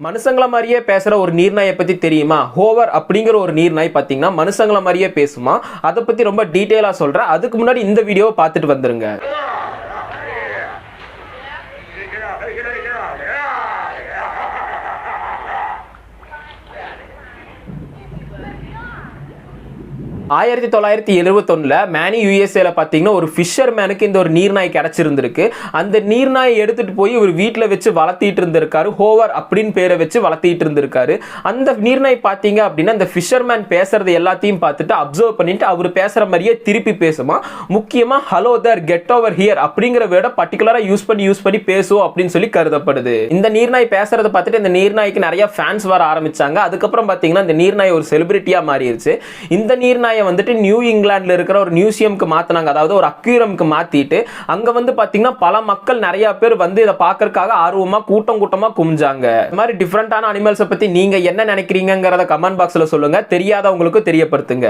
மனுஷங்கள மாதிரியே பேசுற ஒரு நீர்நாயை பத்தி தெரியுமா? ஹோவர் அப்படிங்கிற ஒரு நீர்நாய் பாத்தீங்கன்னா மனுஷங்கள மாதிரியே பேசுமா. அதை பத்தி ரொம்ப டீடைலா சொல்றேன். அதுக்கு முன்னாடி இந்த வீடியோவை பார்த்துட்டு வந்துருங்க. 1971 மேனி யுஎஸ்ஏல பாத்தீங்கன்னா ஒரு ஃபிஷர் மேனுக்கு இந்த ஒரு நீர்நாய் கிடைச்சிருந்திருக்கு. அந்த நீர்நாயை எடுத்துட்டு போய் ஒரு வீட்டுல வச்சு வளர்த்திட்டு இருந்திருக்காரு. ஹோவர் அப்படின்னு பேரை வச்சு வளர்த்திட்டு இருந்திருக்காரு. அந்த நீர்நாய் பாத்தீங்க அப்படின்னா அந்த ஃபிஷர்மேன் பேசுறது எல்லாத்தையும் பார்த்துட்டு அப்சர்வ் பண்ணிட்டு அவர் பேசுற மாதிரியே திருப்பி பேசுமா. முக்கியமா hello there, get over here அப்படிங்கிற வேர்டை பர்டிகுலரா யூஸ் பண்ணி பேசுவோம் அப்படின்னு சொல்லி கருதப்படுது. இந்த நீர்நாய் பேசுறதை பார்த்துட்டு இந்த நீர்நாய்க்கு நிறைய ஃபேன்ஸ் வர ஆரம்பிச்சாங்க. அதுக்கப்புறம் பாத்தீங்கன்னா இந்த நீர்நாய் ஒரு செலிபிரிட்டியா மாறிடுச்சு. இந்த நீர்நாய் வந்துட்டு நியூ இங்கிலாந்துல இருக்கிற ஒரு மியூசியம்க்கு மாத்தினாங்க. அதாவது ஒரு அக்வேரியம்க்கு மாத்திட்டு அங்க வந்து பாத்தீங்கன்னா பல மக்கள் நிறைய பேர் வந்து இதை பார்க்கறதுக்காக ஆர்வமா கூட்டமா குமிஞ்சாங்க. இந்த மாதிரி டிஃபரெண்டான அனிமல்ஸை பத்தி நீங்க என்ன நினைக்கிறீங்கங்கறத கமெண்ட் பாக்ஸ்ல சொல்லுங்க. தெரியாதவங்களுக்கு தெரியப்படுத்துங்க.